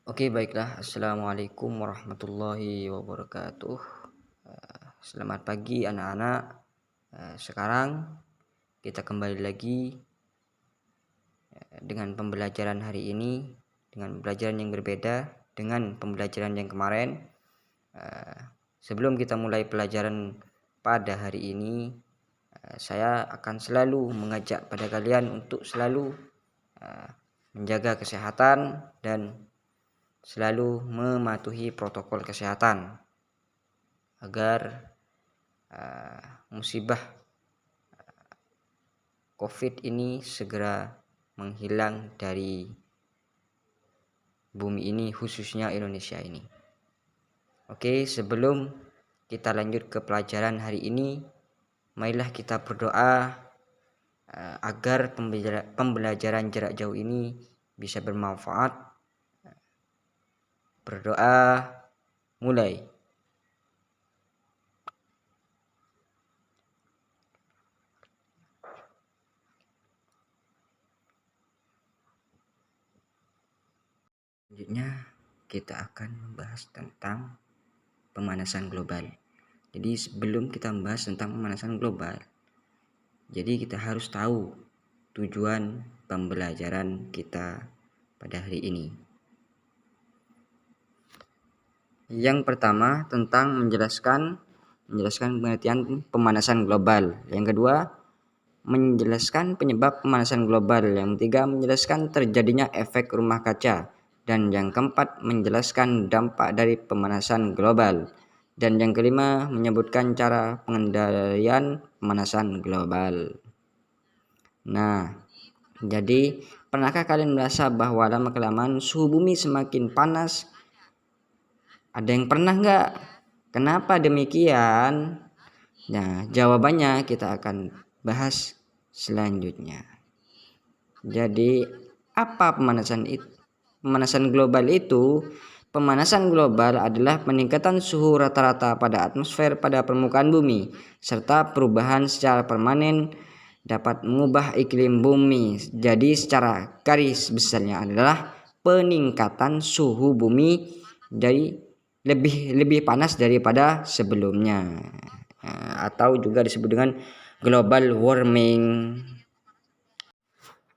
Oke, baiklah. Assalamualaikum warahmatullahi wabarakatuh. Selamat pagi anak-anak. Sekarang kita kembali lagi dengan pembelajaran hari ini, dengan pembelajaran yang berbeda dengan pembelajaran yang kemarin. Sebelum kita mulai pelajaran pada hari ini, saya akan selalu mengajak pada kalian untuk selalu menjaga kesehatan dan selalu mematuhi protokol kesehatan agar musibah COVID ini segera menghilang dari bumi ini, khususnya Indonesia ini. Oke, sebelum kita lanjut ke pelajaran hari ini, marilah kita berdoa agar pembelajaran jarak jauh ini bisa bermanfaat. Berdoa mulai. Selanjutnya kita akan membahas tentang pemanasan global. Jadi sebelum kita membahas tentang pemanasan global, jadi kita harus tahu tujuan pembelajaran kita pada hari ini. Yang pertama tentang menjelaskan pengertian pemanasan global. Yang kedua, menjelaskan penyebab pemanasan global. Yang ketiga, menjelaskan terjadinya efek rumah kaca. Dan yang keempat, menjelaskan dampak dari pemanasan global. Dan yang kelima, menyebutkan cara pengendalian pemanasan global. Nah, jadi pernahkah kalian merasa bahwa lama-kelamaan suhu bumi semakin panas? Ada yang pernah nggak? Kenapa demikian? Nah, jawabannya kita akan bahas selanjutnya. Jadi, apa pemanasan itu? Pemanasan global itu, pemanasan global adalah peningkatan suhu rata-rata pada atmosfer pada permukaan bumi, serta perubahan secara permanen dapat mengubah iklim bumi. Jadi, secara garis besarnya adalah peningkatan suhu bumi dari lebih panas daripada sebelumnya, atau juga disebut dengan global warming.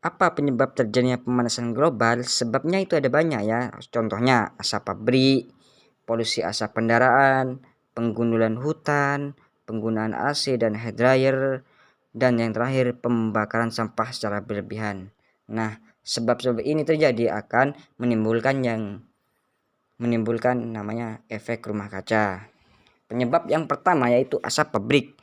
Apa penyebab terjadinya pemanasan global? Sebabnya itu ada banyak ya. Contohnya asap pabrik, polusi asap kendaraan, penggundulan hutan, penggunaan AC dan hair dryer, dan yang terakhir pembakaran sampah secara berlebihan. Nah, sebab-sebab ini terjadi akan menimbulkan namanya efek rumah kaca. Penyebab yang pertama yaitu asap pabrik.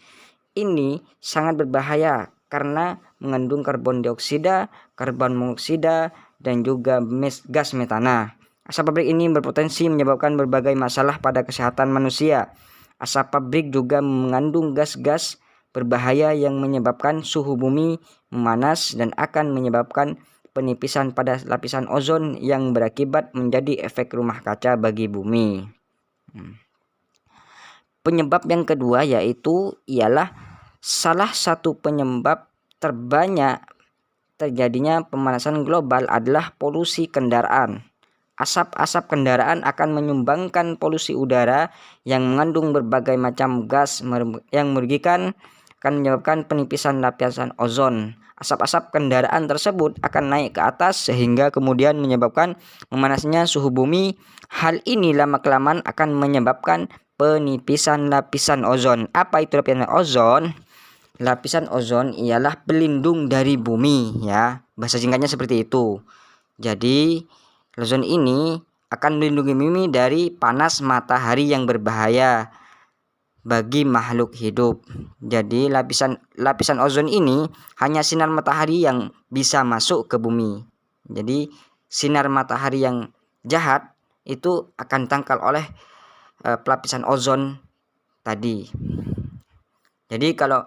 Ini sangat berbahaya karena mengandung karbon dioksida, karbon monoksida, dan juga gas metana. Asap pabrik ini berpotensi menyebabkan berbagai masalah pada kesehatan manusia. Asap pabrik juga mengandung gas-gas berbahaya yang menyebabkan suhu bumi memanas dan akan menyebabkan penipisan pada lapisan ozon yang berakibat menjadi efek rumah kaca bagi bumi. Penyebab yang kedua yaitu ialah salah satu penyebab terbanyak terjadinya pemanasan global adalah polusi kendaraan. Asap-asap kendaraan akan menyumbangkan polusi udara yang mengandung berbagai macam gas yang merugikan, akan menyebabkan penipisan lapisan ozon. Asap-asap kendaraan tersebut akan naik ke atas sehingga kemudian menyebabkan memanasnya suhu bumi. Hal ini lama-kelamaan akan menyebabkan penipisan lapisan ozon. Apa itu lapisan ozon? Lapisan ozon ialah pelindung dari bumi ya. Bahasa singkatnya seperti itu. Jadi, ozon ini akan melindungi bumi dari panas matahari yang berbahaya bagi makhluk hidup. Jadi lapisan ozon ini hanya sinar matahari yang bisa masuk ke bumi. Jadi sinar matahari yang jahat itu akan tangkal oleh lapisan ozon tadi. Jadi kalau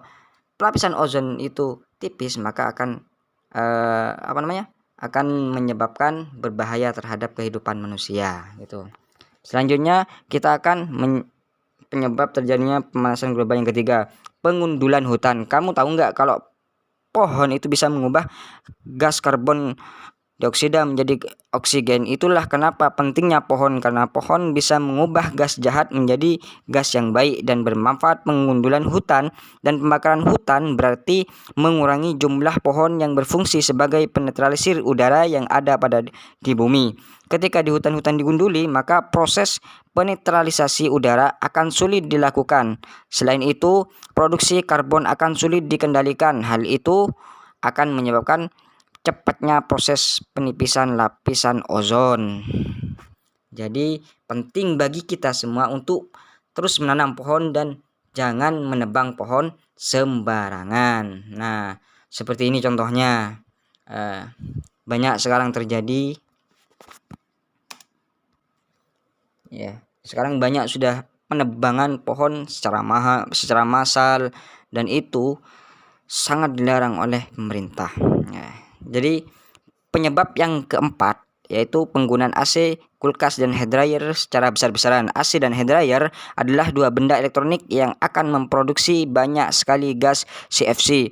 lapisan ozon itu tipis maka akan akan menyebabkan berbahaya terhadap kehidupan manusia gitu. Selanjutnya kita akan penyebab terjadinya pemanasan global yang ketiga, pengundulan hutan. Kamu tahu nggak kalau pohon itu bisa mengubah gas karbon dioksida menjadi oksigen. Itulah kenapa pentingnya pohon, karena pohon bisa mengubah gas jahat menjadi gas yang baik dan bermanfaat. Pengundulan hutan dan pembakaran hutan berarti mengurangi jumlah pohon yang berfungsi sebagai penetralisir udara yang ada di bumi. Ketika di hutan-hutan digunduli, maka proses penetralisasi udara akan sulit dilakukan. Selain itu, produksi karbon akan sulit dikendalikan. Hal itu akan menyebabkan cepatnya proses penipisan lapisan ozon. Jadi penting bagi kita semua untuk terus menanam pohon dan jangan menebang pohon sembarangan. Nah, seperti ini contohnya. Banyak sekarang terjadi. Ya, sekarang banyak sudah penebangan pohon secara massal, dan itu sangat dilarang oleh pemerintah. Jadi penyebab yang keempat yaitu penggunaan AC, kulkas, dan hairdryer secara besar-besaran. AC dan hairdryer adalah dua benda elektronik yang akan memproduksi banyak sekali gas CFC.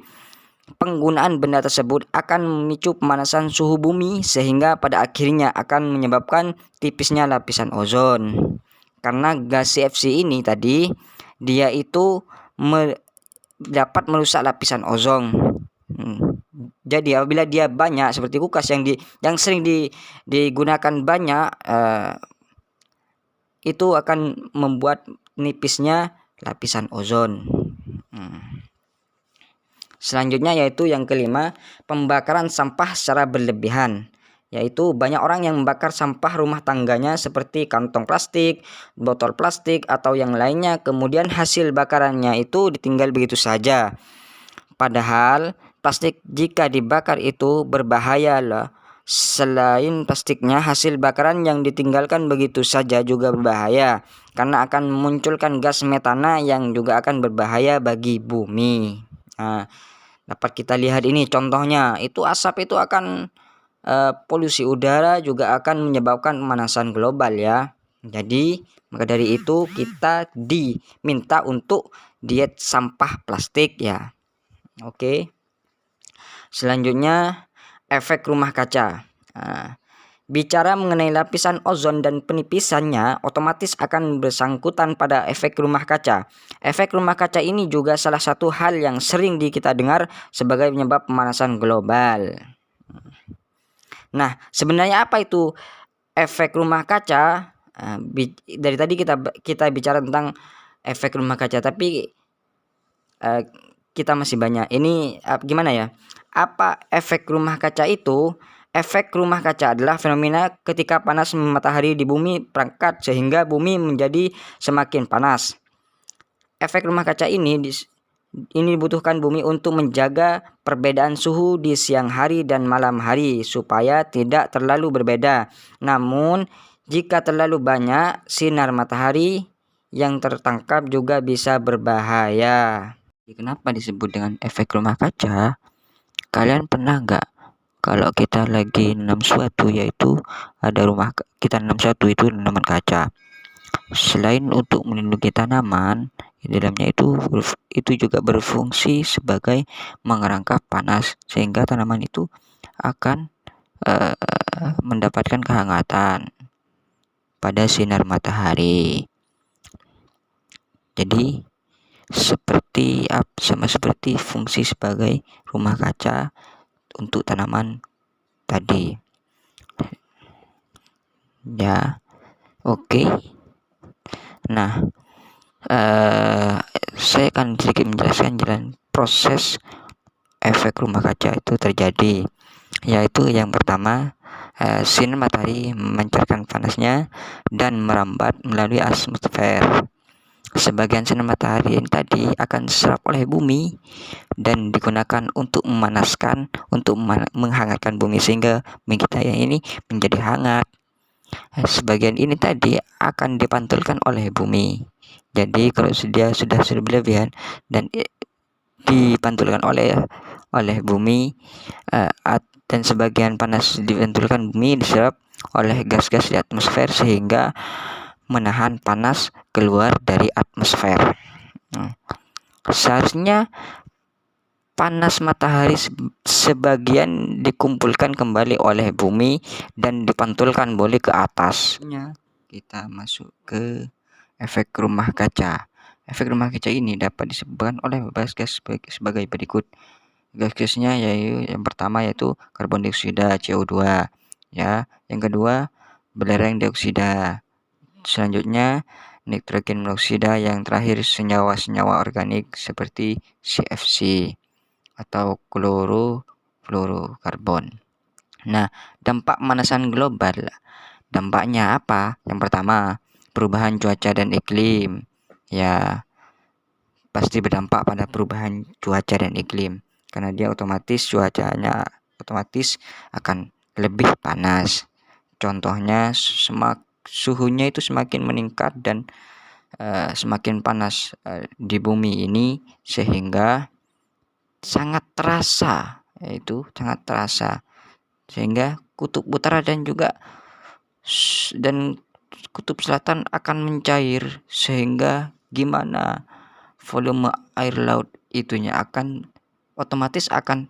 Penggunaan benda tersebut akan memicu pemanasan suhu bumi sehingga pada akhirnya akan menyebabkan tipisnya lapisan ozon. Karena gas CFC ini tadi dia itu dapat merusak lapisan ozon. Jadi apabila dia banyak, seperti kulkas yang sering digunakan banyak, itu akan membuat nipisnya lapisan ozon. Selanjutnya yaitu yang kelima, pembakaran sampah secara berlebihan. Yaitu banyak orang yang membakar sampah rumah tangganya seperti kantong plastik, botol plastik, atau yang lainnya, kemudian hasil bakarannya itu ditinggal begitu saja. Padahal plastik jika dibakar itu berbahaya lah. Selain plastiknya, hasil bakaran yang ditinggalkan begitu saja juga berbahaya karena akan memunculkan gas metana yang juga akan berbahaya bagi bumi. Nah, dapat kita lihat ini contohnya, itu asap itu akan polusi udara, juga akan menyebabkan pemanasan global ya. Jadi maka dari itu kita diminta untuk diet sampah plastik ya. Oke. Selanjutnya efek rumah kaca. Bicara mengenai lapisan ozon dan penipisannya, otomatis akan bersangkutan pada efek rumah kaca. Efek rumah kaca ini juga salah satu hal yang sering kita dengar sebagai penyebab pemanasan global. Nah, sebenarnya apa itu efek rumah kaca? Dari tadi kita bicara tentang efek rumah kaca, tapi kita masih banyak. Ini gimana ya? Apa efek rumah kaca itu? Efek rumah kaca adalah fenomena ketika panas matahari di bumi berangkat sehingga bumi menjadi semakin panas. Efek rumah kaca ini dibutuhkan bumi untuk menjaga perbedaan suhu di siang hari dan malam hari supaya tidak terlalu berbeda. Namun, jika terlalu banyak sinar matahari yang tertangkap juga bisa berbahaya. Kenapa disebut dengan efek rumah kaca? Kalian pernah nggak kalau kita lagi nanam suatu, yaitu ada rumah kita nanam suatu itu tanaman kaca. Selain untuk melindungi tanaman, di dalamnya itu juga berfungsi sebagai mengerangkap panas sehingga tanaman itu akan mendapatkan kehangatan pada sinar matahari. Jadi sama seperti fungsi sebagai rumah kaca untuk tanaman tadi. Ya, oke. Nah, saya akan sedikit menjelaskan jalan proses efek rumah kaca itu terjadi. Yaitu yang pertama, sinar matahari memancarkan panasnya dan merambat melalui atmosfer. Sebagian sinar matahari yang tadi akan diserap oleh bumi dan digunakan untuk memanaskan, untuk menghangatkan bumi sehingga bumi kita yang ini menjadi hangat. Sebagian ini tadi akan dipantulkan oleh bumi. Jadi kalau dia sudah berlebihan dan dipantulkan oleh bumi, dan sebagian panas dipantulkan bumi diserap oleh gas-gas di atmosfer sehingga menahan panas keluar dari atmosfer. Seharusnya panas matahari sebagian dikumpulkan kembali oleh bumi dan dipantulkan boleh ke atas. Kita masuk ke efek rumah kaca. Efek rumah kaca ini dapat disebabkan oleh beberapa gas sebagai berikut. Gas-gasnya yaitu yang pertama yaitu karbon dioksida CO2, ya. Yang kedua belerang dioksida. Selanjutnya nitrogen monoksida, yang terakhir senyawa-senyawa organik seperti CFC atau klorofluorokarbon. Nah, dampak pemanasan global. Dampaknya apa? Yang pertama, perubahan cuaca dan iklim. Ya, pasti berdampak pada perubahan cuaca dan iklim karena dia cuacanya otomatis akan lebih panas. Contohnya suhunya itu semakin meningkat dan semakin panas di bumi ini sehingga sangat terasa sehingga kutub utara dan kutub selatan akan mencair, sehingga gimana volume air laut itunya otomatis akan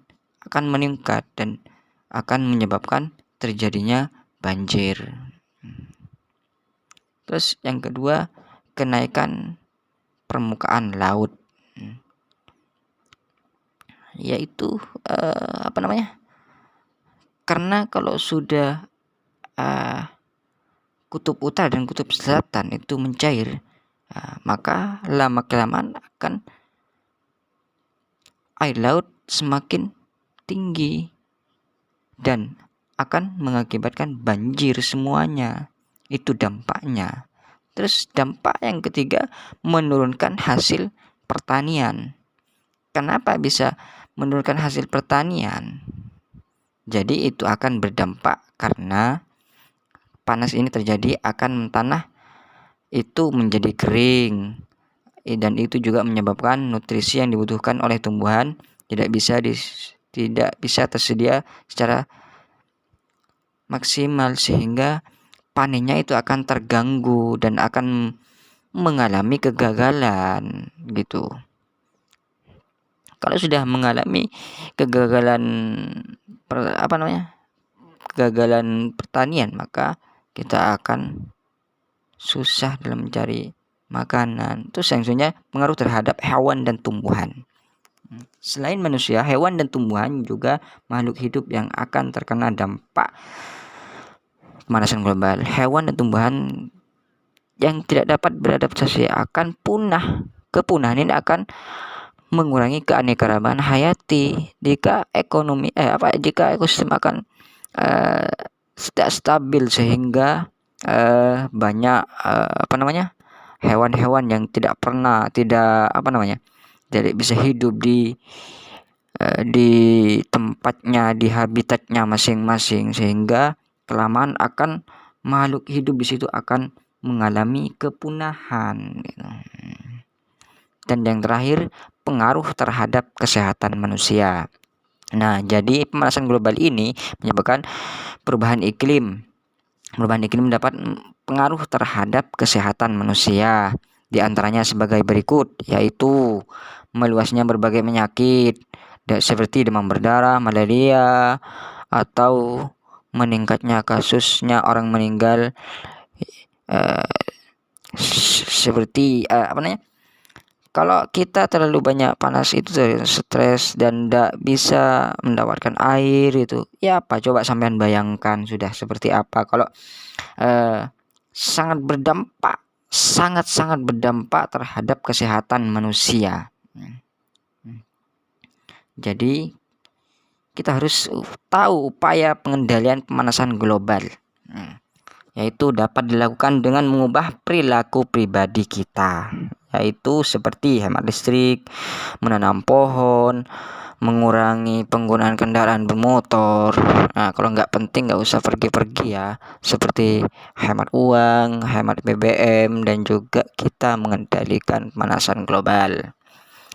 meningkat dan akan menyebabkan terjadinya banjir. Terus yang kedua, kenaikan permukaan laut, yaitu karena kalau sudah kutub utara dan kutub selatan itu mencair, maka lama-kelamaan akan air laut semakin tinggi dan akan mengakibatkan banjir semuanya. Itu dampaknya. Terus dampak yang ketiga, menurunkan hasil pertanian. Kenapa bisa menurunkan hasil pertanian? Jadi itu akan berdampak karena panas ini terjadi akan tanah itu menjadi kering, dan itu juga menyebabkan nutrisi yang dibutuhkan oleh tumbuhan tidak bisa tersedia secara maksimal, sehingga panennya itu akan terganggu dan akan mengalami kegagalan gitu. Kalau sudah mengalami kegagalan kegagalan pertanian, maka kita akan susah dalam mencari makanan. Terus selanjutnya pengaruh terhadap hewan dan tumbuhan. Selain manusia, hewan dan tumbuhan juga makhluk hidup yang akan terkena dampak pemanasan global. Hewan dan tumbuhan yang tidak dapat beradaptasi akan punah. Kepunahan ini akan mengurangi keanekaragaman hayati jika ekosistem akan tidak stabil, sehingga banyak hewan-hewan yang tidak bisa hidup di tempatnya, di habitatnya masing-masing, sehingga kelamaan akan makhluk hidup di situ akan mengalami kepunahan gitu. Dan yang terakhir, pengaruh terhadap kesehatan manusia. Nah, jadi pemanasan global ini menyebabkan perubahan iklim. Perubahan iklim dapat pengaruh terhadap kesehatan manusia. Di antaranya sebagai berikut, yaitu meluasnya berbagai penyakit seperti demam berdarah, malaria, atau meningkatnya kasusnya orang meninggal seperti kalau kita terlalu banyak panas itu stres dan tidak bisa mendapatkan air itu. Ya apa coba sampean bayangkan sudah seperti apa kalau sangat berdampak terhadap kesehatan manusia. Jadi kita harus tahu upaya pengendalian pemanasan global, yaitu dapat dilakukan dengan mengubah perilaku pribadi kita, yaitu seperti hemat listrik, menanam pohon, mengurangi penggunaan kendaraan bermotor. Nah, kalau nggak penting nggak usah pergi-pergi ya, seperti hemat uang, hemat BBM, dan juga kita mengendalikan pemanasan global.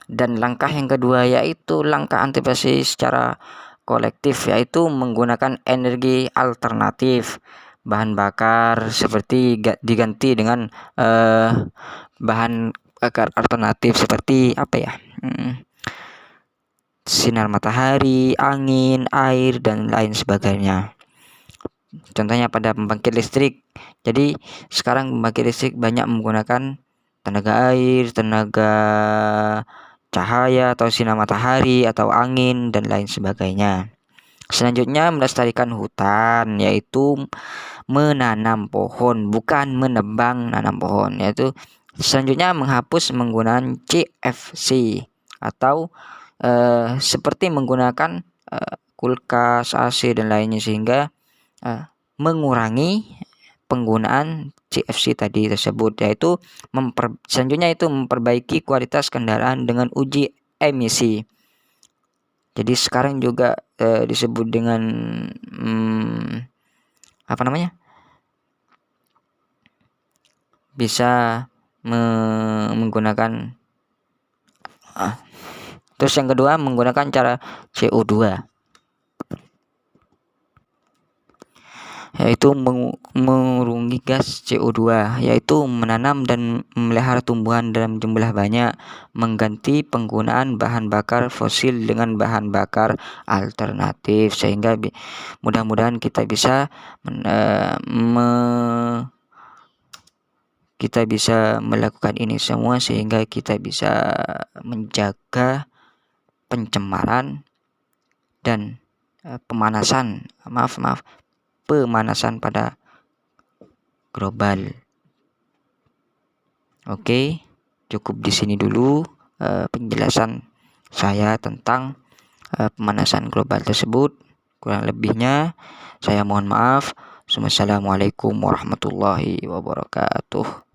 Dan langkah yang kedua yaitu langkah antisipasi secara kolektif, yaitu menggunakan energi alternatif. Bahan bakar seperti diganti dengan bahan bakar alternatif seperti sinar matahari, angin, air, dan lain sebagainya. Contohnya pada pembangkit listrik. Jadi sekarang pembangkit listrik banyak menggunakan tenaga air, tenaga cahaya atau sinar matahari atau angin dan lain sebagainya. Selanjutnya melestarikan hutan, yaitu menanam pohon, bukan menebang nanam pohon. Yaitu selanjutnya menghapus menggunakan CFC atau seperti menggunakan kulkas, AC dan lainnya, sehingga mengurangi penggunaan CFC tadi tersebut, yaitu selanjutnya itu memperbaiki kualitas kendaraan dengan uji emisi. Jadi sekarang juga disebut dengan bisa menggunakan terus yang kedua menggunakan cara CO2, yaitu mengurangi gas CO2, yaitu menanam dan memelihara tumbuhan dalam jumlah banyak, mengganti penggunaan bahan bakar fosil dengan bahan bakar alternatif, sehingga mudah-mudahan kita bisa melakukan ini semua, sehingga kita bisa menjaga pencemaran dan pemanasan pada global. Oke, cukup di sini dulu penjelasan saya tentang pemanasan global tersebut. Kurang lebihnya saya mohon maaf. Wassalamualaikum warahmatullahi wabarakatuh.